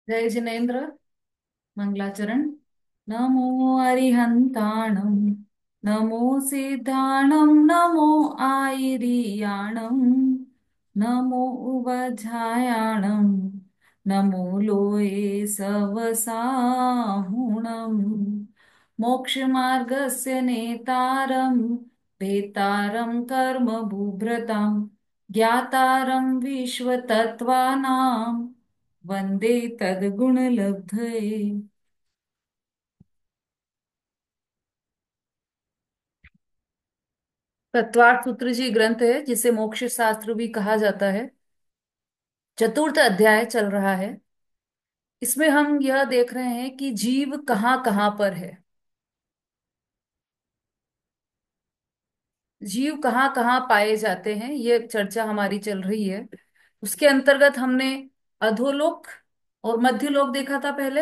जय जिनेन्द्र। मंगलाचरण। नमो अरिहंताणं, नमो सिद्धाणं, नमो आयिरियाणं, नमो उवझायाणं, नमो लोये सवसाहुणम्। मोक्षमार्गस्य नेतारं, भेतारं कर्म बुभ्रतां, ज्ञातारं विश्वतत्त्वानां, वंदे तद्गुणलब्धये। तत्वार्थ सूत्र जी ग्रंथ है जिसे मोक्ष शास्त्र भी कहा जाता है। चतुर्थ अध्याय चल रहा है। इसमें हम यह देख रहे हैं कि जीव कहाँ कहाँ पर है। जीव कहाँ कहाँ पाए जाते हैं, ये चर्चा हमारी चल रही है। उसके अंतर्गत हमने अधोलोक और मध्यलोक देखा था पहले।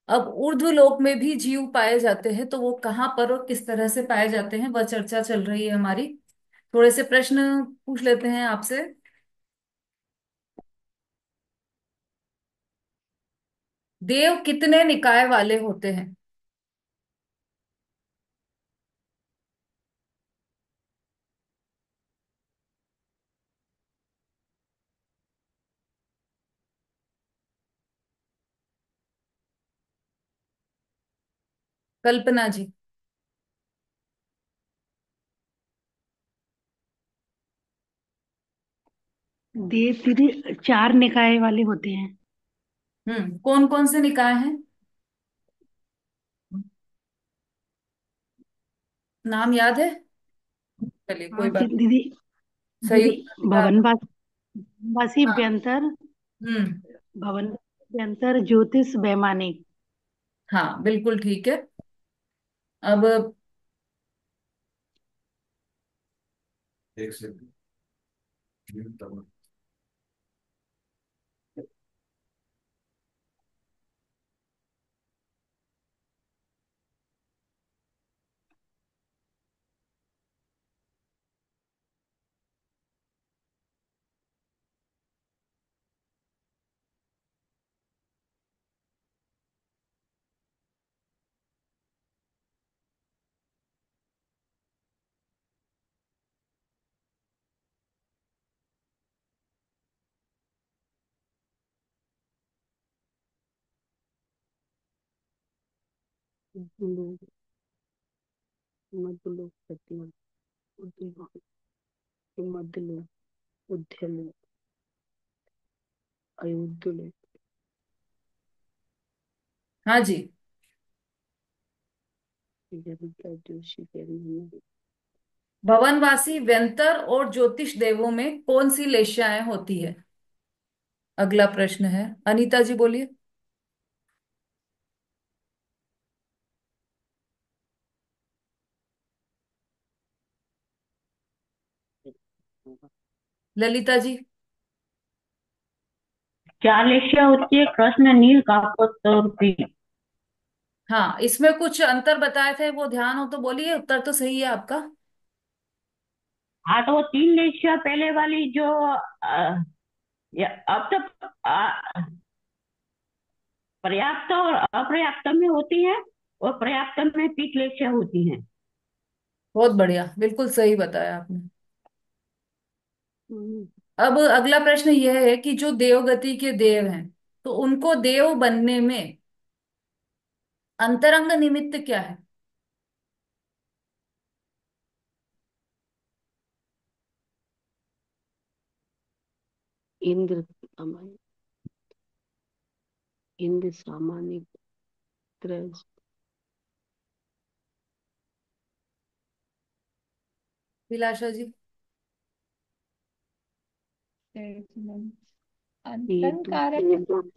अब ऊर्ध्वलोक में भी जीव पाए जाते हैं, तो वो कहाँ पर और किस तरह से पाए जाते हैं वह चर्चा चल रही है हमारी। थोड़े से प्रश्न पूछ लेते हैं आपसे। देव कितने निकाय वाले होते हैं? कल्पना जी। देव दीदी चार निकाय वाले होते हैं। कौन कौन से निकाय हैं? नाम याद है? चलिए हाँ कोई बात। दीदी। सही दीदी उत्तर दिया भवन आपने। वासी हाँ। व्यंतर। हम्म। भवन व्यंतर ज्योतिष वैमानिक। हाँ बिल्कुल ठीक है। अब एक सेकंड। लोक मध्यलोक सत्यलोक उद्यलोक मध्यलोक उद्यलोक अयोध्यलोक। हाँ जी। जनिका जोशी कह रही है। भवनवासी व्यंतर और ज्योतिष देवों में कौन सी लेश्याएं होती है? अगला प्रश्न है। अनीता जी बोलिए। ललिता जी। चालेश्या होती है कृष्ण नील काकोत्तरी। हाँ, इसमें कुछ अंतर बताए थे, वो ध्यान हो तो बोलिए। उत्तर तो सही है आपका। हाँ तो वो तीन लेशिया पहले वाली जो अब तो पर्याप्त और अपर्याप्त में होती है, और पर्याप्त में पीत लेशिया होती है। बहुत बढ़िया, बिल्कुल सही बताया आपने। हम्म। अब अगला प्रश्न यह है कि जो देवगति के देव हैं, तो उनको देव बनने में अंतरंग निमित्त क्या है? इंद्र इंद्र सामान्य त्रस। विलासा जी। ये अंतरंग तो कारक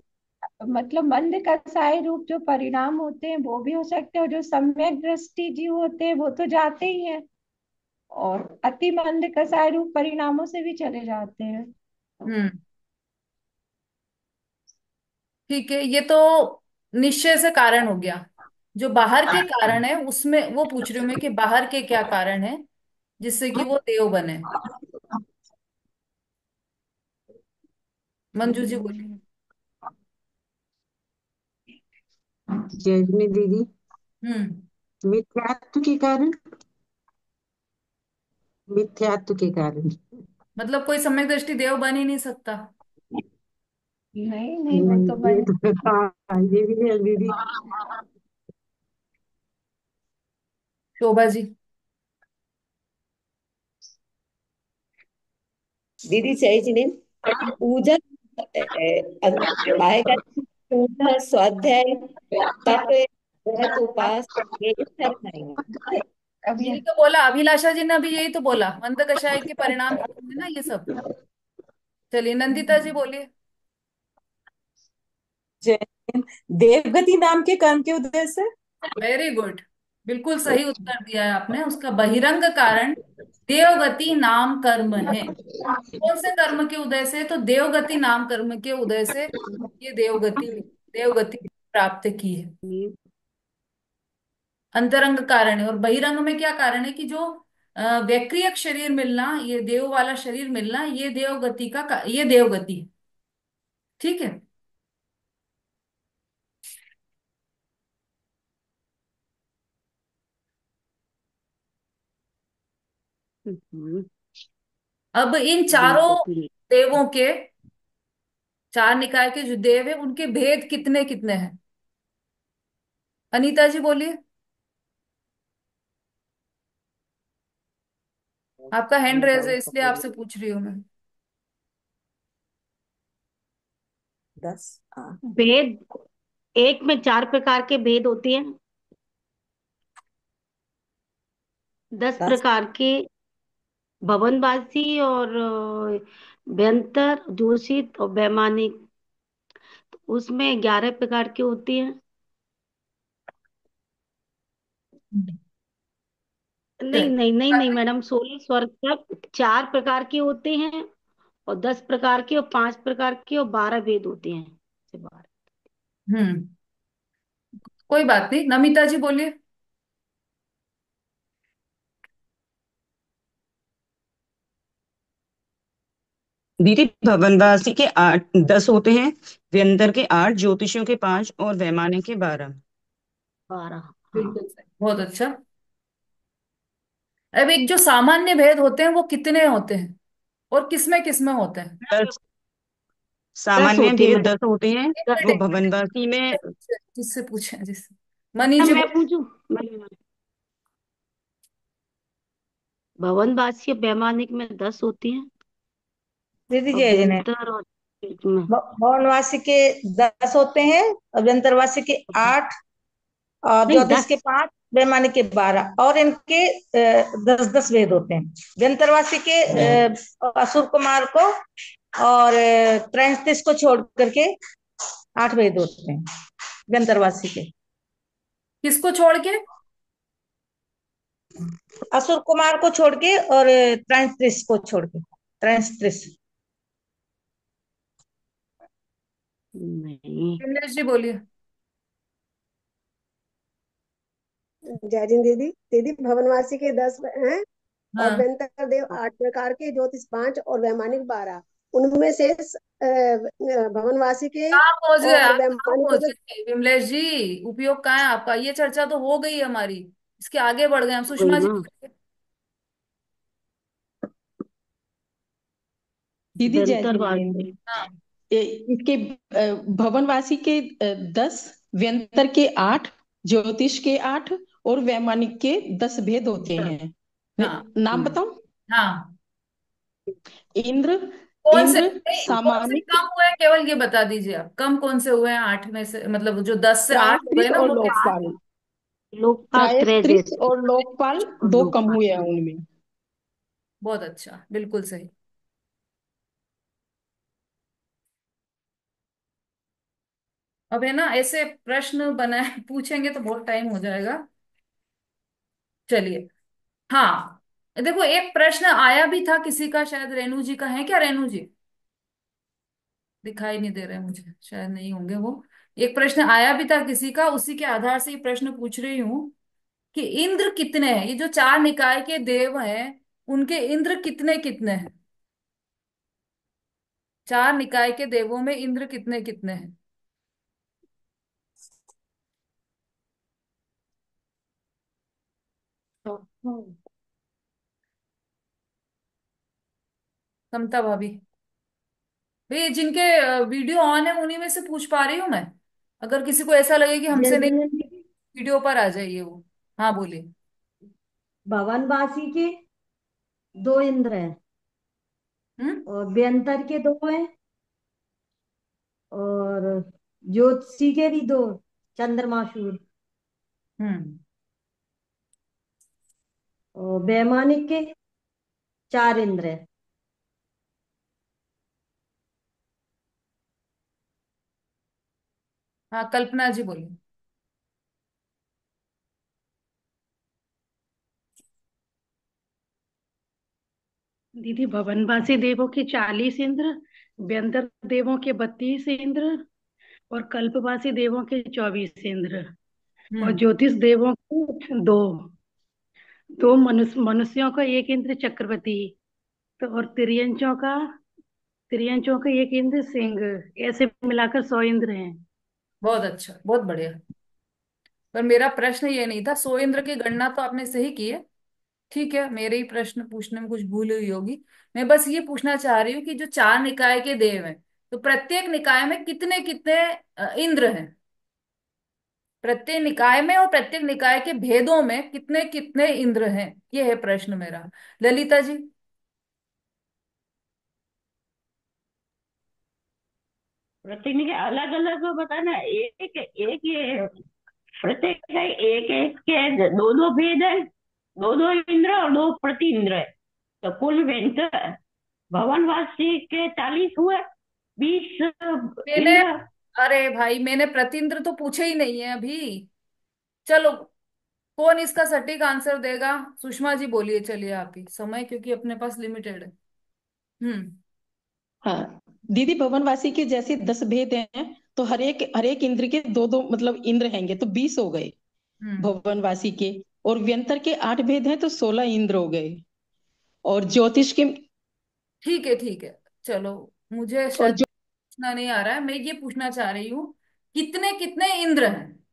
मतलब मंद कसाई रूप जो परिणाम होते हैं वो भी हो सकते हैं, और जो सम्यक दृष्टि जीव होते हैं वो तो जाते ही हैं, और अति मंद कसाई रूप परिणामों से भी चले जाते हैं। हम्म। ठीक है, ये तो निश्चय से कारण हो गया। जो बाहर के कारण है उसमें वो पूछ रही हूँ मैं कि बाहर के क्या कारण है जिससे कि वो देव बने। मंजू जी बोलिए। जयजनी दीदी, हम्म। मिथ्यात्व के कारण। मिथ्यात्व के कारण। मतलब कोई सम्यक दृष्टि देव बन ही नहीं सकता। नहीं नहीं, वो तो नहीं, ये बन। तो हाँ, ये भी है दीदी। शोभा जी। दीदी चैतन्य पूजा, पाएगा पूजा, स्वाध्याय, तप, व्रत, उपास, ये सब आएंगे। अभी यही तो बोला अभिलाषा जी ने, अभी यही तो बोला, मंद कषाय के परिणाम है ना ये सब। चलिए नंदिता जी बोलिए। जैन देवगति नाम के कर्म के उदय से। Very good. बिल्कुल सही उत्तर दिया है आपने। उसका बहिरंग कारण देवगति नाम कर्म है। कौन से कर्म के उदय से? तो देवगति नाम कर्म के उदय से ये देवगति प्राप्त की है। अंतरंग कारण है। और बहिरंग में क्या कारण है कि जो वैक्रियक शरीर मिलना, ये देव वाला शरीर मिलना, ये देवगति ये देवगति है। ठीक है। हम्म, अब इन चारों देवगति। देवों के, चार निकाय के जो देव है, उनके भेद कितने कितने हैं? अनीता जी बोलिए। आपका हैंड रेज है इसलिए आपसे पूछ रही हूँ मैं। 10। हाँ। भेद, एक में 4 प्रकार के भेद होते हैं। 10।10 प्रकार के भवनवासी और व्यंतर, जोशित और वैमानिक। उसमें 11 प्रकार की होती हैं। नहीं नहीं नहीं नहीं मैडम, 16 स्वर्ग तक 4 प्रकार के होते हैं, और 10 प्रकार के और 5 प्रकार के और 12 भेद होते हैं। से 12। हम्म। कोई बात नहीं, नमिता जी बोलिए। दीदी भवनवासी के 8 10 होते हैं, व्यंतर के 8, ज्योतिषियों के 5 और वैमानिक के 12। 12, हाँ। बिल्कुल सही, बहुत अच्छा। अब एक जो सामान्य भेद होते हैं वो कितने होते हैं और किसमें होते हैं? 10 10 सामान्य होते हैं भेद मैडम। 10 होते हैं। एक वो मिनट, एक मिनट। भवनवासी में। जिससे पूछे, जिससे। मनी अब जी मैं बोलिए। पूछूं। भवनवासी और वैमानिक में 10 होती हैं, दीदी और जय ने व्यंतर और में। भवनवासी के 10 होते हैं, अभ्यंतरवासी के 8, और नहीं, ज्योतिष के 10। 5, वैमानिक के 12, और इनके 10 10 वेद होते हैं। व्यंतरवासी के असुर कुमार को और 33 को छोड़ करके 8 वेद होते हैं व्यंतरवासी के। किसको छोड़ के? असुर कुमार को छोड़ के और 33 को छोड़ के, 33। नहीं। विमलेश जी बोलिए। जय जिन दीदी। दीदी भवनवासी के 10 हैं, और हाँ। व्यंतर देव 8 प्रकार के, ज्योतिष 5 और वैमानिक 12। उनमें से भवनवासी के कहाँ पहुंच गए और आप? कहाँ वैमानिक पहुंच के। गए विमलेश जी? उपयोग कहाँ है आपका? ये चर्चा तो हो गई हमारी, इसके आगे बढ़ गए हम। वही सुषमा जी ना। बोलिए। दीदी जय व्यंतरवासी। जिनेन्द्र, हाँ। इसके भवनवासी के 10, व्यंतर के 8, ज्योतिष के 8 और वैमानिक के 10 भेद होते हैं। हाँ। नाम बताऊं? हाँ। इंद्र। कौन से इंद्र नहीं, कौन से सामानिक, कम हुए हैं, केवल ये बता दीजिए आप। कम कौन से हुए हैं 8 में से? मतलब जो 10 से 8 हो गए त्रायस्त्रिस ना, और वो कैसे? लोकपाल। लोकपाल, त्रायस्त्रिस त्रैजैष्ठिक और लोकपाल और 2 कम लोकपाल। हुए हैं उनमें। बहुत अच्छा, बिल्कुल सही। अब है ना, ऐसे प्रश्न बनाए पूछेंगे तो बहुत टाइम हो जाएगा। चलिए। हाँ। देखो, एक प्रश्न आया भी था किसी का, शायद रेणु जी का है क्या? रेणु जी दिखाई नहीं दे रहे मुझे, शायद नहीं होंगे वो। एक प्रश्न आया भी था किसी का, उसी के आधार से ये प्रश्न पूछ रही हूँ कि इंद्र कितने हैं? ये जो चार निकाय के देव हैं, उनके इंद्र कितने कितने हैं? चार निकाय के देवों में इंद्र कितने कितने हैं? हम्म। समता भाभी। भाई जिनके वीडियो ऑन है उन्हीं में से पूछ पा रही हूँ मैं। अगर किसी को ऐसा लगे कि हमसे नहीं, जल्दी जल्दी। वीडियो पर आ जाइए वो। हाँ बोलिए। भवनवासी के दो इंद्र हैं, हम्म। और व्यंतर के दो हैं, और ज्योतिषी के भी दो, चंद्रमासूर। हम्म। और वैमानिक के चार इंद्र हैं। हाँ कल्पना जी बोलिए। दीदी, भवनवासी देवों के 40 इंद्र, व्यंतर देवों के 32 इंद्र, और कल्पवासी देवों के 24 इंद्र, और हम्म। ज्योतिष देवों के दो। दो मनुष्यों का एक इंद्र चक्रवर्ती, तो और तिर्यंचों का एक इंद्र सिंह। ऐसे मिलाकर 100 इंद्र हैं। बहुत अच्छा, बहुत बढ़िया। पर मेरा प्रश्न ये नहीं था, सो इंद्र की गणना तो आपने सही की है। ठीक है, मेरे ही प्रश्न पूछने में कुछ भूल हुई होगी। मैं बस ये पूछना चाह रही हूँ कि जो चार निकाय के देव हैं, तो प्रत्येक निकाय में कितने कितने इंद्र हैं? प्रत्येक निकाय में और प्रत्येक निकाय के भेदों में कितने कितने इंद्र हैं, ये है प्रश्न मेरा। ललिता जी। प्रत्येक के अलग अलग बताना, एक एक ये प्रत्येक का एक एक के दो दो भेद है, दो दो इंद्र और दो प्रति इंद्र है। तो कुल वेंकर भवनवासी के 40 हुए, 20 मैंने, इंद्र। अरे भाई मैंने प्रतिंद्र तो पूछे ही नहीं है अभी। चलो, कौन इसका सटीक आंसर देगा? सुषमा जी बोलिए, चलिए आप ही, समय क्योंकि अपने पास लिमिटेड है। हम्म। हाँ दीदी, भवनवासी के जैसे 10 भेद हैं, तो हर एक इंद्र के दो दो मतलब इंद्र हैंगे, तो 20 हो गए हम्म। भवनवासी के। और व्यंतर के 8 भेद हैं, तो 16 इंद्र हो गए। और ज्योतिष के ठीक है ठीक है। चलो, मुझे और शायद पूछना नहीं आ रहा है, मैं ये पूछना चाह रही हूँ कितने कितने इंद्र हैं।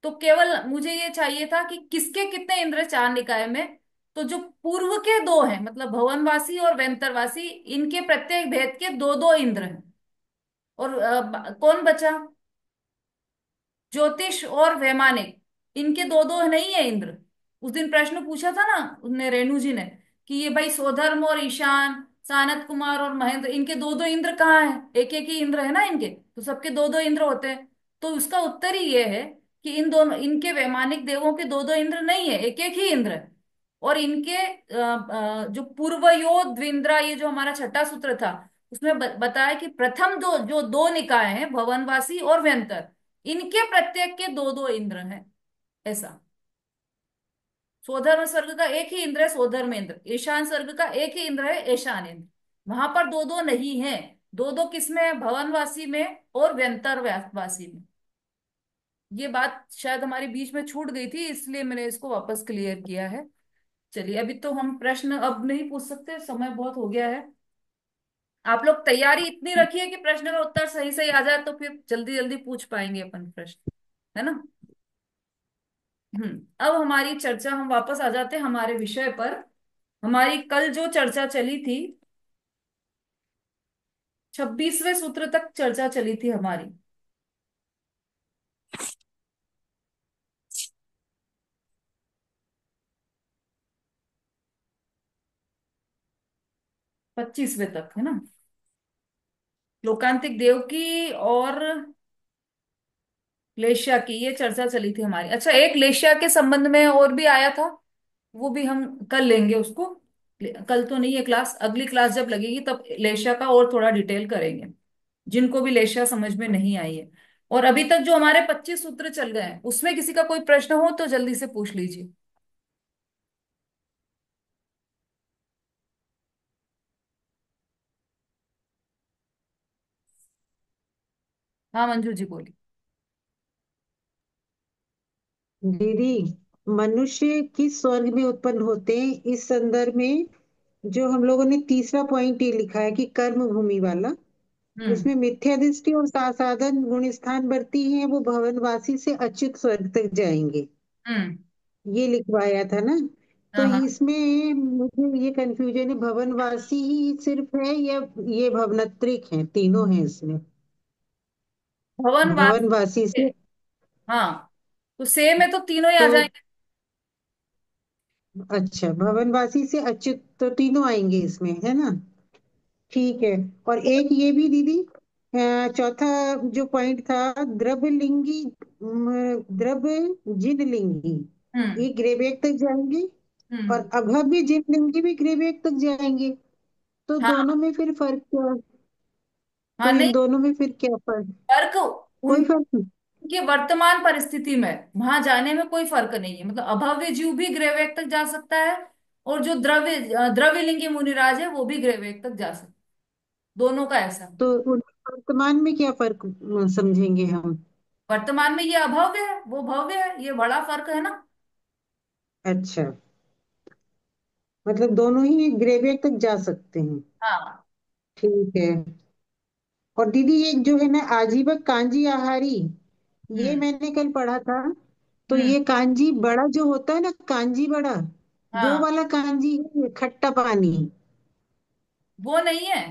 तो केवल मुझे ये चाहिए था कि किसके कितने इंद्र चार निकाय में। तो जो पूर्व के दो हैं, मतलब भवनवासी और वेंतरवासी, इनके प्रत्येक भेद के दो दो इंद्र हैं। और कौन बचा? ज्योतिष और वैमानिक, इनके दो दो नहीं है इंद्र। उस दिन प्रश्न पूछा था ना उनने, रेणु जी ने, कि ये भाई सोधर्म और ईशान, सानत कुमार और महेंद्र, इनके दो दो इंद्र कहाँ है? एक एक ही इंद्र है ना इनके, तो सबके दो दो इंद्र होते हैं। तो उसका उत्तर ही ये है कि इन दोनों, इनके वैमानिक देवों के दो दो इंद्र नहीं है, एक एक ही इंद्र है। और इनके जो पूर्वयो द्विंद्रा, ये जो हमारा छठा सूत्र था, उसमें बताया कि प्रथम दो जो दो निकाय हैं, भवनवासी और व्यंतर, इनके प्रत्येक के दो दो इंद्र हैं। ऐसा, स्वधर्म स्वर्ग का एक ही इंद्र है स्वधर्म इंद्र, ईशान स्वर्ग का एक ही इंद्र है ईशान इंद्र। वहां पर दो दो नहीं है। दो दो किसमें है? भवनवासी में और व्यंतर वासी में। ये बात शायद हमारी बीच में छूट गई थी, इसलिए मैंने इसको वापस क्लियर किया है। चलिए, अभी तो हम प्रश्न अब नहीं पूछ सकते, समय बहुत हो गया है। आप लोग तैयारी इतनी रखिए कि प्रश्न का उत्तर सही सही आ जाए, तो फिर जल्दी जल्दी पूछ पाएंगे अपन प्रश्न, है ना? अब हमारी चर्चा, हम वापस आ जाते हैं हमारे विषय पर। हमारी कल जो चर्चा चली थी, 26वें सूत्र तक चर्चा चली थी हमारी। 25वें तक, है ना? लोकांतिक देव की और लेशिया की ये चर्चा चली थी हमारी। अच्छा, एक लेशिया के संबंध में और भी आया था, वो भी हम कल लेंगे उसको। कल तो नहीं है क्लास, अगली क्लास जब लगेगी तब लेशिया का और थोड़ा डिटेल करेंगे, जिनको भी लेशिया समझ में नहीं आई है। और अभी तक जो हमारे 25 सूत्र चल गए हैं, उसमें किसी का कोई प्रश्न हो तो जल्दी से पूछ लीजिए। हाँ मंजू जी बोली। दीदी, मनुष्य किस स्वर्ग में उत्पन्न होते हैं, इस संदर्भ में जो हम लोगों ने तीसरा पॉइंट ये लिखा है कि कर्म भूमि वाला, हम्म। उसमें मिथ्या दृष्टि और साधन गुण स्थान बढ़ती है, वो भवनवासी से अच्युत स्वर्ग तक जाएंगे। हम्म। ये लिखवाया था ना। तो हाँ हाँ। इसमें मुझे ये कंफ्यूजन है, भवनवासी ही सिर्फ है या ये भवनत्रिक है, तीनों हैं इसमें? भवनवास। भवनवासी से। हाँ, तो से में तो तीनों ही आ तो जाएंगे। अच्छा, भवनवासी से अच्युत, तो तीनों आएंगे इसमें, है ना? ठीक है। और एक ये भी दीदी, चौथा जो पॉइंट था, द्रवलिंगी, द्रव जिनलिंगी, हम्म। ये ग्रेवेक तक जाएंगे। हम्म। और अभव्य जिनलिंगी भी ग्रेवेक तक जाएंगे। तो हाँ दोनों में फिर फर्क क्या? तो हाँ। नहीं, इन दोनों में फिर क्या फर्क? फर्क कोई फर्क नहीं? उनकी वर्तमान परिस्थिति में वहां जाने में कोई फर्क नहीं है। मतलब अभव्य जीव भी ग्रेवेक तक जा सकता है, और जो द्रव्यलिंगी मुनिराज है वो भी ग्रेवेक तक जा सकता है। दोनों का ऐसा है। तो वर्तमान में क्या फर्क समझेंगे हम? वर्तमान में ये अभव्य है, वो भव्य है, ये बड़ा फर्क है ना। अच्छा, मतलब दोनों ही ग्रेवेक तक जा सकते हैं। हाँ। ठीक है। और दीदी ये जो है ना आजीवक कांजी आहारी, ये हम्म। मैंने कल पढ़ा था। तो हम्म। ये कांजी बड़ा जो होता है ना, कांजी बड़ा, वो हाँ, वाला कांजी है ये, खट्टा पानी। वो नहीं है।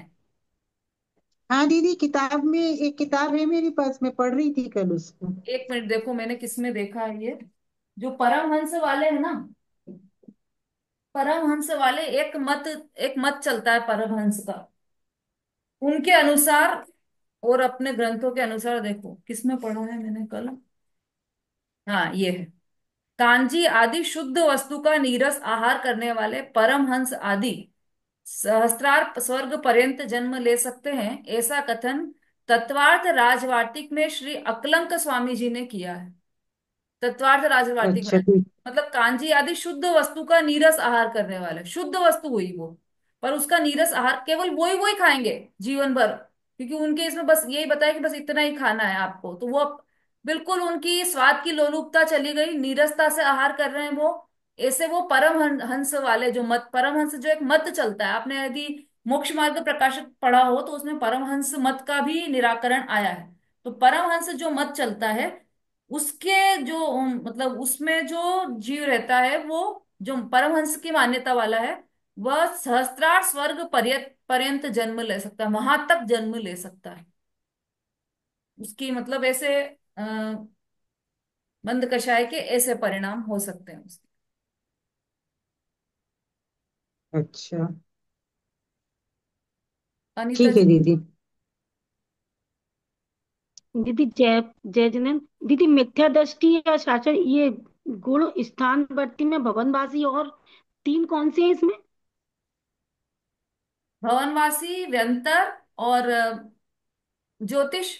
हाँ दीदी, किताब में एक किताब है मेरे पास, मैं पढ़ रही थी कल उसको। एक मिनट देखो, मैंने किसमें देखा है ये। जो परमहंस वाले हैं ना, परमहंस वाले एक मत चलता है परमहंस का, उनके अनुसार और अपने ग्रंथों के अनुसार। देखो किसमें पढ़ा है मैंने कल। हाँ, ये है। कांजी आदि शुद्ध वस्तु का नीरस आहार करने वाले परमहंस आदि सहस्त्रार स्वर्ग पर्यंत जन्म ले सकते हैं, ऐसा कथन तत्वार्थ राजवार्तिक में श्री अकलंक स्वामी जी ने किया है। तत्वार्थ राजवार्तिक अच्छा में ठीक। मतलब कांजी आदि शुद्ध वस्तु का नीरस आहार करने वाले, शुद्ध वस्तु हुई वो, पर उसका नीरस आहार केवल वही वही खाएंगे जीवन भर। क्योंकि उनके इसमें बस यही बताया कि बस इतना ही खाना है आपको, तो वो बिल्कुल उनकी स्वाद की लोलुपता चली गई, नीरसता से आहार कर रहे हैं वो। ऐसे वो हंस वाले जो मत, परमहंस जो एक मत चलता है, आपने यदि मोक्ष मार्ग प्रकाशक पढ़ा हो तो उसमें परमहंस मत का भी निराकरण आया है। तो परमहंस जो मत चलता है, उसके जो मतलब उसमें जो जीव रहता है, वो जो परमहंस की मान्यता वाला है, वह सहस्त्रार स्वर्ग पर्यंत जन्म ले सकता है, वहां तक जन्म ले सकता है। उसकी मतलब ऐसे मंद कषाय के ऐसे परिणाम हो सकते हैं उसके। अच्छा अनिता ठीक है जी। दीदी। दीदी जय जय जनन। दीदी मिथ्या दृष्टि या शासन, ये गुण स्थान वर्ती में भवनवासी और तीन कौन से हैं इसमें? भवनवासी, व्यंतर और ज्योतिष।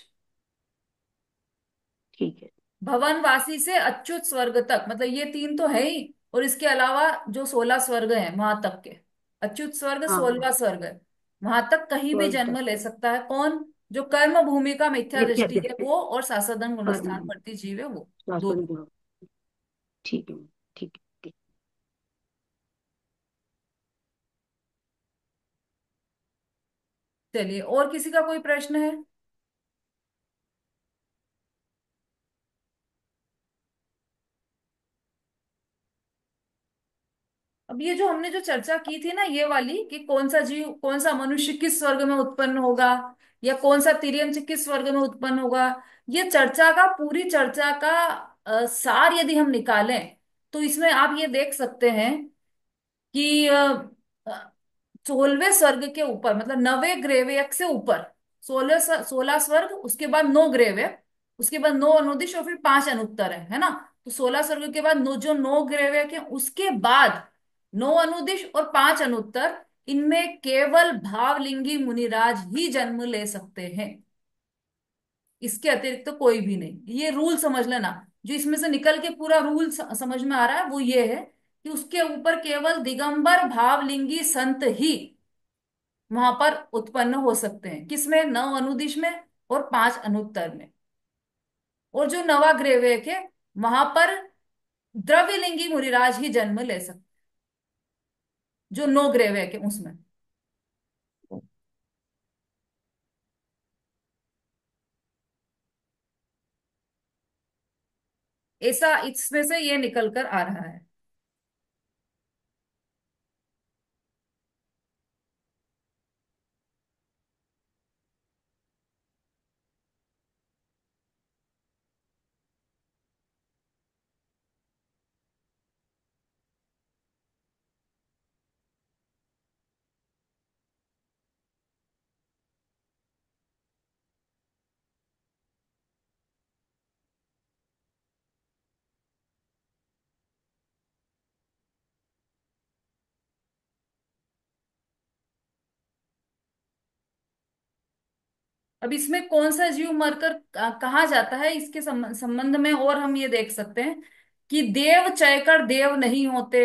ठीक है। भवनवासी से अच्युत स्वर्ग तक, मतलब ये तीन तो है ही, और इसके अलावा जो 16 स्वर्ग हैं वहां तक के। अच्युत स्वर्ग हाँ 16वां स्वर्ग है, वहां तक कहीं भी स्वर्ग जन्म तक। ले सकता है। कौन? जो कर्म भूमि का मिथ्या मिथ्या दृष्टि है दृष्टि। वो, और सासदन गुणस्थान परमाणु वर्ती जीव है वो। शासन दोनों। गुण। ठीक है। ठीक है। चलिए, और किसी का कोई प्रश्न है? अब ये जो हमने जो चर्चा की थी ना, ये वाली कि कौन सा जीव, कौन सा मनुष्य किस स्वर्ग में उत्पन्न होगा, या कौन सा तिर्यंच किस स्वर्ग में उत्पन्न होगा, ये चर्चा का, पूरी चर्चा का सार यदि हम निकालें, तो इसमें आप ये देख सकते हैं कि 16वें स्वर्ग के ऊपर, मतलब 9वें ग्रेवयक से ऊपर 16 स्वर्ग, उसके बाद 9 ग्रेवयक, उसके बाद 9 अनुदिश, और फिर 5 अनुत्तर है ना। तो 16 स्वर्ग के बाद जो 9 ग्रेवयक है, उसके बाद 9 अनुदिश और 5 अनुत्तर, इनमें केवल भावलिंगी मुनिराज ही जन्म ले सकते हैं। इसके अतिरिक्त तो कोई भी नहीं। ये रूल समझ लेना। जो इसमें से निकल के पूरा रूल समझ में आ रहा है वो ये है कि उसके ऊपर केवल दिगंबर भावलिंगी संत ही वहां पर उत्पन्न हो सकते हैं। किसमें? 9 अनुदिश में और 5 अनुत्तर में। और जो नवा ग्रेवेक है, वहां पर द्रव्यलिंगी मुनिराज ही जन्म ले सकते, जो 9 ग्रेवेक है उसमें। ऐसा इसमें से ये निकल कर आ रहा है। अब इसमें कौन सा जीव मरकर कहा जाता है, इसके संबंध में और हम ये देख सकते हैं कि देव चयकर देव नहीं होते,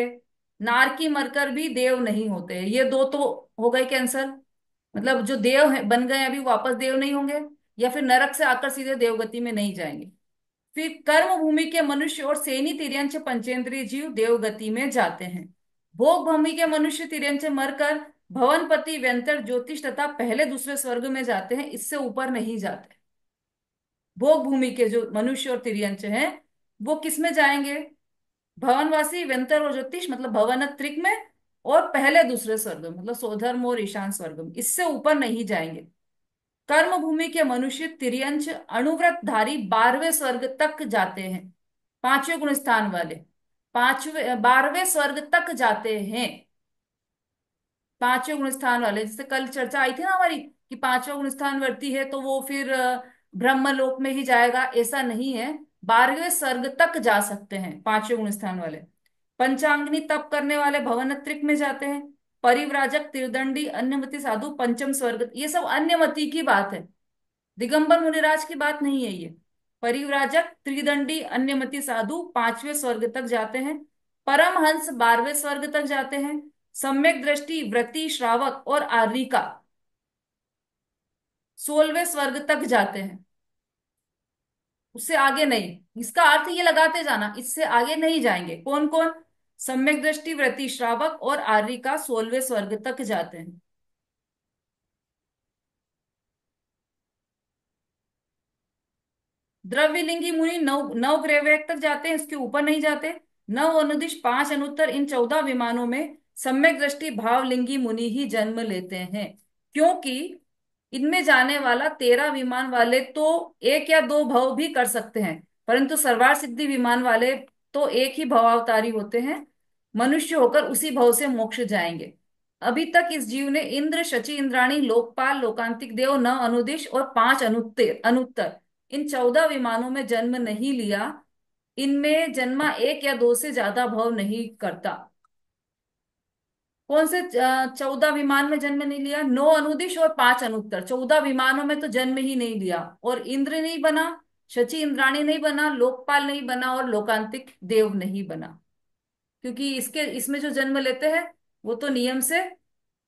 नारकी मरकर भी देव नहीं होते। ये दो तो हो गए कैंसर। मतलब जो देव है बन गए अभी वापस देव नहीं होंगे, या फिर नरक से आकर सीधे देवगति में नहीं जाएंगे। फिर कर्म भूमि के मनुष्य और सेनी तिर्यंच पंचेंद्रिय जीव देवगति में जाते हैं। भोग भूमि के मनुष्य तिर्यंच मरकर भवनपति व्यंतर ज्योतिष तथा पहले दूसरे स्वर्ग में जाते हैं, इससे ऊपर नहीं जाते। भोग भूमि के जो मनुष्य और तिर्यंच हैं वो किस में जाएंगे? भवनवासी व्यंतर और ज्योतिष मतलब भवन त्रिक में, और पहले दूसरे स्वर्ग में मतलब स्वधर्म और ईशान स्वर्ग में, इससे ऊपर नहीं जाएंगे। कर्म भूमि के मनुष्य तिर्यंच अणुव्रतधारी 12वें स्वर्ग तक जाते हैं। पांचवें गुण स्थान वाले 12वें स्वर्ग तक जाते हैं। पांचवें गुण स्थान वाले, जैसे कल चर्चा आई थी ना हमारी कि पांचवा गुण स्थान वर्ती है तो वो फिर ब्रह्मलोक में ही जाएगा, ऐसा नहीं है। 12वें स्वर्ग तक जा सकते हैं पांचवें गुण स्थान वाले। पंचांगनी तप करने वाले भवनत्रिक में जाते हैं। परिव्राजक त्रिदंडी अन्यमति साधु पंचम स्वर्ग, ये सब अन्यमति की बात है, दिगंबर मुनिराज की बात नहीं है ये। परिव्राजक त्रिदंडी अन्यमति साधु पांचवें स्वर्ग तक जाते हैं। परमहंस 12वें स्वर्ग तक जाते हैं। सम्यक दृष्टि व्रति श्रावक और आर्यिका 16वें स्वर्ग तक जाते हैं, उससे आगे नहीं। इसका अर्थ ये लगाते जाना, इससे आगे नहीं जाएंगे। कौन कौन? सम्यक दृष्टि व्रति श्रावक और आर्यिका 16वें स्वर्ग तक जाते हैं। द्रव्यलिंगी मुनि नव नव ग्रह तक जाते हैं, इसके ऊपर नहीं जाते। नव अनुदिश 5 अनुत्तर इन 14 विमानों में सम्यक दृष्टि भावलिंगी मुनि ही जन्म लेते हैं, क्योंकि इनमें जाने वाला 13 विमान वाले तो एक या दो भव भी कर सकते हैं, परंतु सर्वार सिद्धि विमान वाले तो एक ही भवावतारी होते हैं, मनुष्य होकर उसी भव से मोक्ष जाएंगे। अभी तक इस जीव ने इंद्र शची इंद्राणी लोकपाल लोकांतिक देव नव अनुदिश और 5 अनुत्तर अनुत्तर इन 14 विमानों में जन्म नहीं लिया। इनमें जन्मा एक या दो से ज्यादा भव नहीं करता। कौन से 14 विमान में जन्म नहीं लिया? 9 अनुदिश और 5 अनुत्तर, 14 विमानों में तो जन्म ही नहीं लिया। और इंद्र नहीं बना, शची इंद्राणी नहीं बना, लोकपाल नहीं बना और लोकांतिक देव नहीं बना, क्योंकि इसके इसमें जो जन्म लेते हैं वो तो नियम से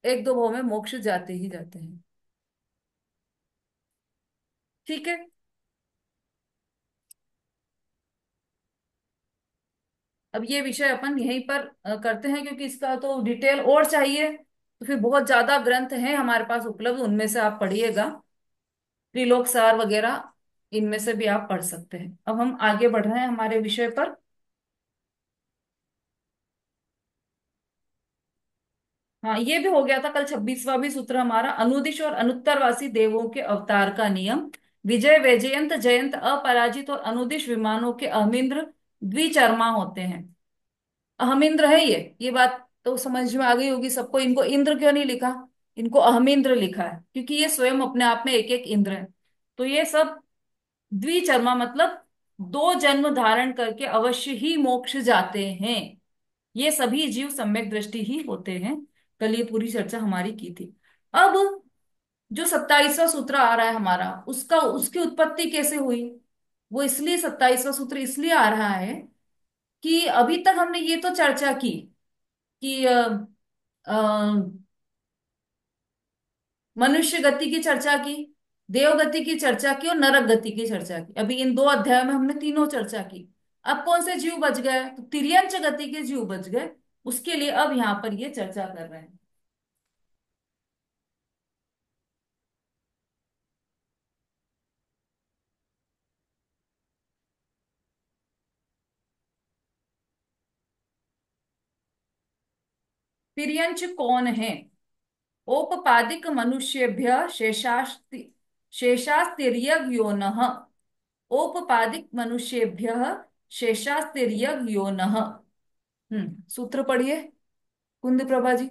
एक दो भाव में मोक्ष जाते ही जाते हैं। ठीक है। अब ये विषय अपन यहीं पर करते हैं, क्योंकि इसका तो डिटेल और चाहिए तो फिर बहुत ज्यादा ग्रंथ हैं हमारे पास उपलब्ध, उनमें से आप पढ़िएगा। त्रिलोक सार वगैरह इनमें से भी आप पढ़ सकते हैं। अब हम आगे बढ़ रहे हैं हमारे विषय पर। हाँ, ये भी हो गया था कल 26वां भी सूत्र हमारा, अनुदिश और अनुत्तरवासी देवों के अवतार का नियम। विजय वैजयंत जयंत अपराजित और अनुदिश विमानों के अहमिंद्र द्विचर्मा होते हैं। अहमिंद्र है ये बात तो समझ में आ गई होगी सबको। इनको इंद्र क्यों नहीं लिखा, इनको अहमिंद्र लिखा है, क्योंकि ये स्वयं अपने आप में एक एक इंद्र है। तो ये सब द्विचर्मा मतलब दो जन्म धारण करके अवश्य ही मोक्ष जाते हैं। ये सभी जीव सम्यक दृष्टि ही होते हैं। कल ये पूरी चर्चा हमारी की थी। अब जो 27वां सूत्र आ रहा है हमारा, उसका उसकी उत्पत्ति कैसे हुई? वो इसलिए 27वां सूत्र इसलिए आ रहा है कि अभी तक हमने ये तो चर्चा की कि अ, मनुष्य गति की चर्चा की, देव गति की चर्चा की और नरक गति की चर्चा की। अभी इन 2 अध्यायों में हमने तीनों चर्चा की। अब कौन से जीव बच गए? तो तिर्यंच गति के जीव बच गए। उसके लिए अब यहाँ पर ये चर्चा कर रहे हैं। तिर्यंच कौन है? औपपादिक मनुष्येभ्य शेषास्तिर्यग् योनः। औपपादिक मनुष्येभ्य शेषास्तिर्यग् योनः। सूत्र पढ़िए कुंद प्रभा जी।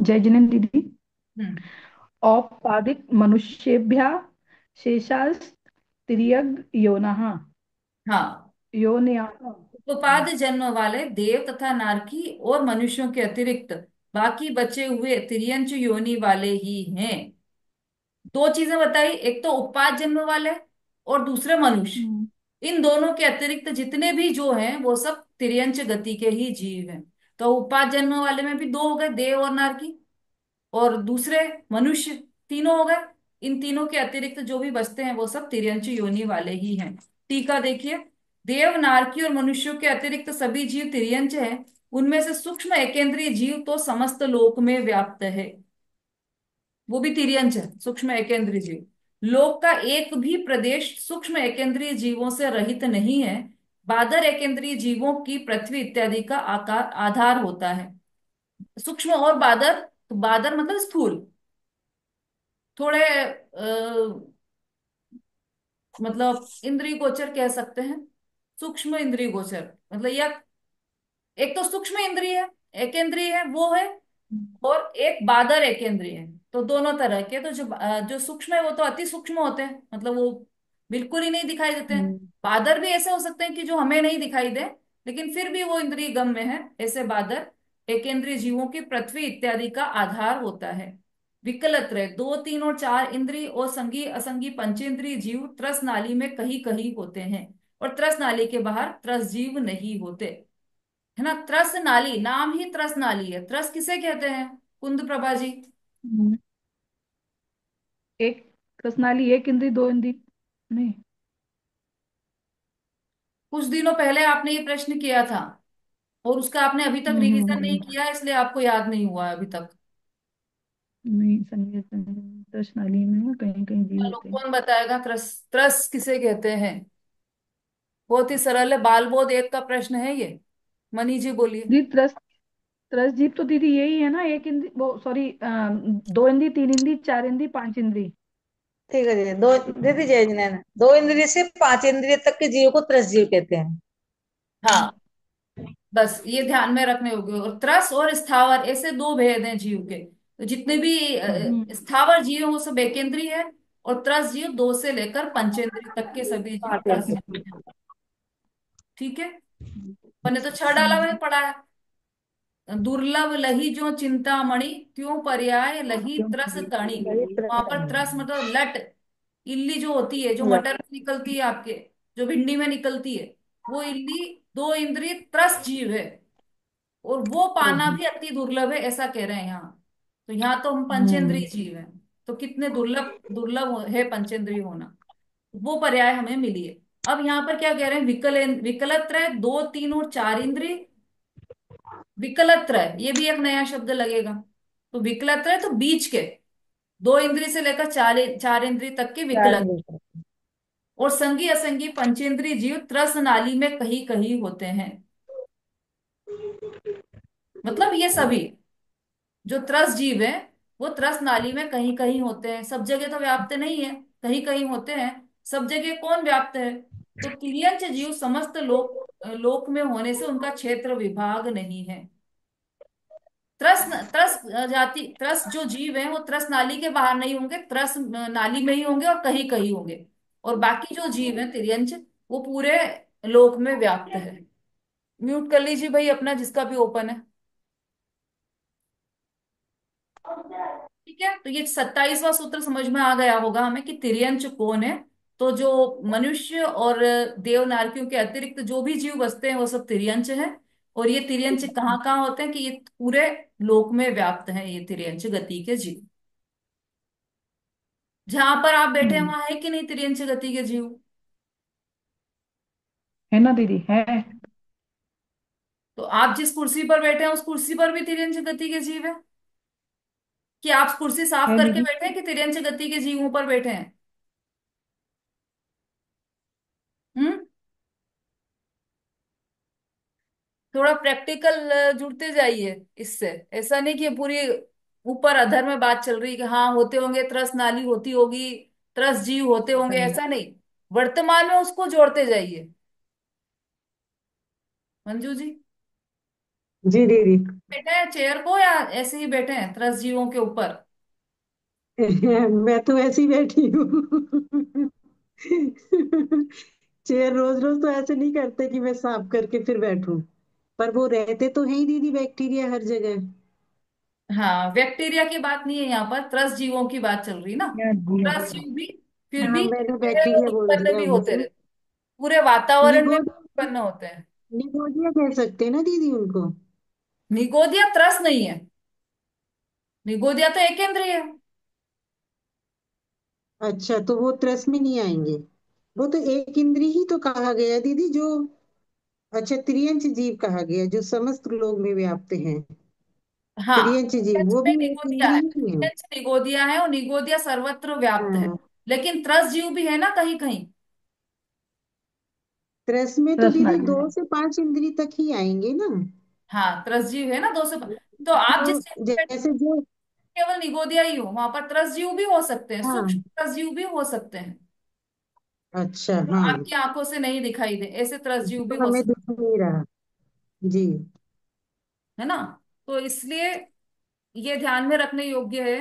जय जिनेन्द्र दीदी। हम्म। औपपादिक मनुष्येभ्यः शेषास् तिर्यग् योनः। हाँ, योनया। उपपाद जन्म वाले देव तथा नारकी और मनुष्यों के अतिरिक्त बाकी बचे हुए तिर्यंच योनि वाले ही हैं। दो चीजें बताई, एक तो उपपाद जन्म वाले और दूसरे मनुष्य। इन दोनों के अतिरिक्त जितने भी जो हैं वो सब तिर्यंच गति के ही जीव हैं। तो उपपाद जन्म वाले में भी दो हो गए, देव और नारकी, और दूसरे मनुष्य, तीनों हो गए। इन तीनों के अतिरिक्त जो भी बचते हैं वो सब तिर्यंच योनि वाले ही हैं। टीका देखिए, देव नारकी और मनुष्यों के अतिरिक्त सभी जीव तिर्यंच हैं। उनमें से सूक्ष्म एकेंद्रीय जीव तो समस्त लोक में व्याप्त है, वो भी तिर्यंच है, सूक्ष्म एकेंद्रीय जीव। लोक का एक भी प्रदेश सूक्ष्म एकेंद्रीय जीवों से रहित नहीं है। बादर एकेंद्रीय जीवों की पृथ्वी इत्यादि का आकार आधार होता है। सूक्ष्म और बादर, तो बादर मतलब स्थूल, थोड़े मतलब इंद्रिय गोचर कह सकते हैं। सूक्ष्म इंद्रिय गोचर मतलब यह एक तो सूक्ष्म इंद्रिय है, एकेंद्रिय है वो है, और एक बादर एकेंद्रिय है। तो दोनों तरह के, तो जो सूक्ष्म है वो तो अति सूक्ष्म होते हैं, मतलब वो बिल्कुल ही नहीं दिखाई देते हैं। बादर भी ऐसे हो सकते हैं कि जो हमें नहीं दिखाई दे, लेकिन फिर भी वो इंद्रिय गम्य है। ऐसे बादर एकेंद्रिय जीवों की पृथ्वी इत्यादि का आधार होता है। विकलत्रय दो, तीन और चार इंद्रिय और संगी असंगी पंचेंद्रिय जीव त्रस नाली में कहीं कहीं होते हैं, और त्रस नाली के बाहर त्रस जीव नहीं होते, है ना। त्रस नाली, नाम ही त्रस नाली है। त्रस किसे कहते हैं कुंद प्रभा जी? एक रसनाली, एक इंद्री, दो इंद्री नहीं। कुछ दिनों पहले आपने ये प्रश्न किया था, और उसका आपने अभी तक रिवीजन नहीं किया, इसलिए आपको याद नहीं हुआ है अभी तक। नहीं, संगीत रसनाली में कहीं कहीं जीव चलो, होते हैं। कौन बताएगा त्रस, त्रस किसे कहते हैं? बहुत ही सरल है, बाल बोध एक का प्रश्न है ये। मनी जी बोलिए। दी त्रस, त्रस जीव तो दीदी यही है ना, एक इंद्री, वो सॉरी, दो इंद्री, तीन इंद्री, चार इंद्री, पांच इंद्री। ठीक है दीदी, दो दीदी जय जिनेन्द्र, दो इंद्रिय से पांच इंद्रिय तक के जीव को त्रस जीव कहते हैं। हाँ, बस ये ध्यान में रखने होंगे। और त्रस और स्थावर ऐसे दो भेद हैं जीव के। तो जितने भी स्थावर जीव हैं वो सब एकेंद्रीय है, और त्रस जीव दो से लेकर पंचेंद्रिय तक के सभी जीव पांच त्रस इंद्रिय। जीव हैं। ठीक है, मैंने तो छह डाला मैंने पढ़ा है। दुर्लभ लही जो चिंतामणि, त्यों पर्याय लही त्रस तणी। वहां पर त्रस मतलब लट, इल्ली जो होती है, जो मटर में निकलती है आपके, जो भिंडी में निकलती है, वो इल्ली दो इंद्रिय त्रस जीव है, और वो पाना भी अति दुर्लभ है, ऐसा कह रहे हैं यहाँ। तो यहाँ तो हम पंचेंद्रीय जीव हैं, तो कितने दुर्लभ दुर्लभ है पंचेंद्रीय होना, वो पर्याय हमें मिली है। अब यहाँ पर क्या कह रहे हैं, विकलत्रय दो, तीन और चार इंद्रिय। विकलत्रय ये भी एक नया शब्द लगेगा। तो विकलत्रय तो बीच के, दो इंद्रिय से लेकर चार चार इंद्रिय तक के चार विकलत। इंद्रिय। और संगी असंगी पंचेंद्रिय जीव त्रस नाली में कहीं कहीं होते हैं। मतलब ये सभी जो त्रस जीव है वो त्रस नाली में कहीं कहीं होते हैं, सब जगह तो व्याप्त नहीं है, कहीं कहीं होते हैं। सब जगह कौन व्याप्त है? तो तिर्यंच जीव समस्त लोक में होने से उनका क्षेत्र विभाग नहीं है। त्रस त्रस जाति त्रस जो जीव है वो त्रस नाली के बाहर नहीं होंगे, त्रस नाली में ही होंगे और कहीं कहीं होंगे। और बाकी जो जीव है तिर्यंच, वो पूरे लोक में व्याप्त है। म्यूट कर लीजिए भाई अपना, जिसका भी ओपन है। ठीक है, तो ये 27वां सूत्र समझ में आ गया होगा हमें कि तिर्यंच कौन है। तो जो मनुष्य और देव नारकियों के अतिरिक्त जो भी जीव बसते हैं वो सब तिर्यंच हैं। और ये तिर्यंच कहाँ कहाँ होते हैं कि ये पूरे लोक में व्याप्त हैं, ये तिर्यंच गति के जीव। जहां पर आप बैठे हैं वहां है कि नहीं तिर्यंच गति के जीव? है ना दीदी, है। तो आप जिस कुर्सी पर बैठे हैं उस कुर्सी पर भी तिर्यंच गति के जीव है? कि आप कुर्सी साफ है करके दीदी। बैठे हैं कि तिर्यंच गति के जीवों पर बैठे हैं? हम्म। थोड़ा प्रैक्टिकल जुड़ते जाइए इससे। ऐसा नहीं कि पूरी ऊपर अधर में बात चल रही कि हाँ होते होंगे, त्रस नाली होती होगी, त्रस जीव होते होंगे, हाँ, ऐसा नहीं। वर्तमान में उसको जोड़ते जाइए। मंजू जी, जी दीदी। बैठे हैं चेयर को या ऐसे ही बैठे हैं त्रस जीवों के ऊपर? मैं तो ऐसी बैठी हूँ। चेयर रोज रोज तो ऐसे नहीं करते कि मैं साफ करके फिर बैठूं। पर वो रहते तो हैं ही दीदी, बैक्टीरिया हर जगह। हाँ, बैक्टीरिया की बात नहीं है यहाँ पर, त्रस जीवों की बात चल रही ना। या जी त्रस जीव भी फिर हाँ, भी मैंने जो है वो बैक्टीरिया बोल उत्पन्न दिया भी होते उनको। रहते, पूरे वातावरण में भी निगोडिया, उत्पन्न होते हैं। निगोडिया कह सकते हैं ना दीदी उनको। निगोदिया त्रस नहीं है, निगोदिया तो एकेंद्रिय है। अच्छा, तो वो त्रस में नहीं आएंगे। वो तो एक इंद्री ही तो कहा गया दीदी, जो अच्छा त्रियंच जीव कहा गया, जो समस्त लोग में व्याप्त हैं। हाँ, त्रियंच जीव त्रियंच वो में भी एक निगोदिया इंद्री है, ही है। त्रियंच निगोदिया है और निगोदिया सर्वत्र व्याप्त है। हाँ, लेकिन त्रस जीव भी है ना कहीं कहीं। त्रस में तो रस दीदी नाली में। 2 से 5 इंद्री तक ही आएंगे ना। हाँ, त्रस जीव है ना 200। तो आप जिस जो जैसे जो केवल निगोदिया ही हो, वहां पर त्रस जीव भी हो सकते हैं, सूक्ष्म हाँ, त्रस जीव भी हो सकते हैं, अच्छा जो हाँ, आपकी आंखों से नहीं दिखाई दे, ऐसे त्रस जीव भी तो हो हमें सकते दिख नहीं रहा। जी। हैं, है ना। तो इसलिए ये ध्यान में रखने योग्य है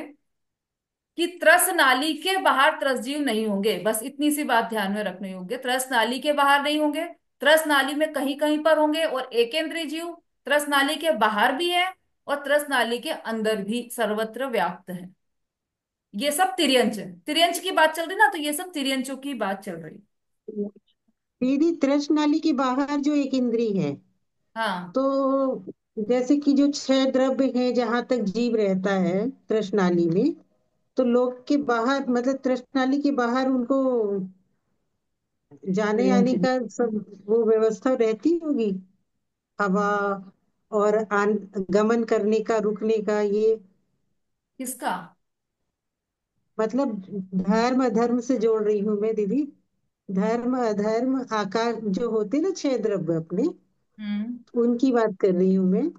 कि त्रस नाली के बाहर त्रस जीव नहीं होंगे, बस इतनी सी बात ध्यान में रखने योग्य। त्रस नाली के बाहर नहीं होंगे, त्रस नाली में कहीं कहीं पर होंगे, और एकेंद्रीय जीव त्रस नाली के बाहर भी है और त्रस नाली के अंदर भी सर्वत्र व्याप्त है। ये सब तिर्यंच है, तिर्यंच की बात चल रही ना, तो ये सब तिर्यंचों की बात चल रही। दीदी त्रस नाली के बाहर जो एक इंद्री है, हाँ। तो जैसे कि जो 6 द्रव्य है जहां तक जीव रहता है त्रस नाली में, तो लोग के बाहर मतलब त्रस नाली के बाहर उनको जाने आने तिर्यंच का सब वो व्यवस्था रहती होगी। हवा और गमन करने का, रुकने का, ये किसका? मतलब धर्म अधर्म से जोड़ रही हूँ मैं दीदी। धर्म अधर्म आकार जो होते ना 6 द्रव्य अपने, हम्म। उनकी बात कर रही हूँ मैं।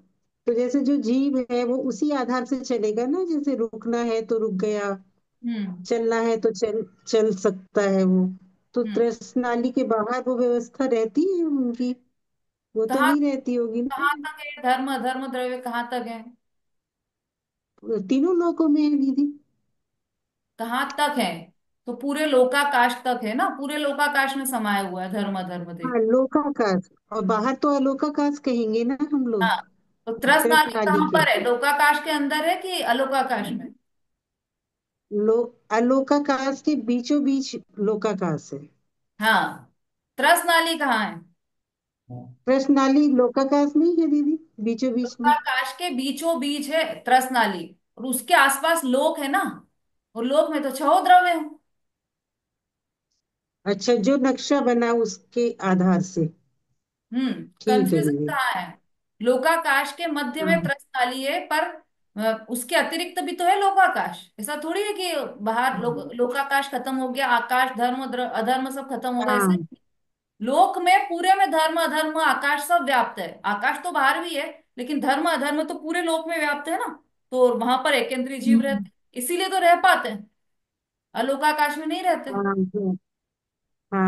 तो जैसे जो जीव है वो उसी आधार से चलेगा ना, जैसे रुकना है तो रुक गया, हम्म। चलना है तो चल चल सकता है वो। तो हम्म। त्रस्त नाली के बाहर वो व्यवस्था रहती है उनकी, वो तो कहाँ, नहीं रहती होगी ना। कहाँ तक है धर्म अधर्म द्रव्य, कहाँ तक है? तीनों लोकों में है दीदी। कहाँ तक है? तो पूरे लोकाकाश तक है ना, पूरे लोकाकाश में समाया हुआ है धर्म अधर्म देव। हाँ, लोकाकाश। और बाहर तो अलोकाकाश कहेंगे ना हम हाँ, लोग। तो त्रस त्रस्त नाली नाली कहाँ के पर है, लोकाकाश के अंदर है कि अलोकाकाश में? अलोकाकाश के बीचों बीच लोकाकाश है। हाँ, त्रस नाली कहाँ है? त्रस्त नाली लोकाकाश में ही है दीदी, बीचों बीच में। लोकाकाश के बीचों बीच है त्रस नाली, और उसके आसपास लोक है ना, और लोक में तो छह द्रव्य है। अच्छा, जो नक्शा बना उसके आधार से। ठीक है कंफ्यूजन दीदी। कहाँ है? लोकाकाश के मध्य में हाँ, त्रस्त नाली है, पर उसके अतिरिक्त भी तो है लोकाकाश। ऐसा थोड़ी है कि बाहर लोकाकाश खत्म हो गया, आकाश धर्म अधर्म सब खत्म हो गए, ऐसे। हाँ, लोक में पूरे में धर्म अधर्म आकाश सब व्याप्त है, आकाश तो बाहर भी है, लेकिन धर्म अधर्म तो पूरे लोक में व्याप्त है ना। तो वहां पर एकेंद्रीय जीव रहते हैं, इसीलिए तो रह पाते हैं, अलोकाकाश में नहीं रहते। हाँ, हाँ,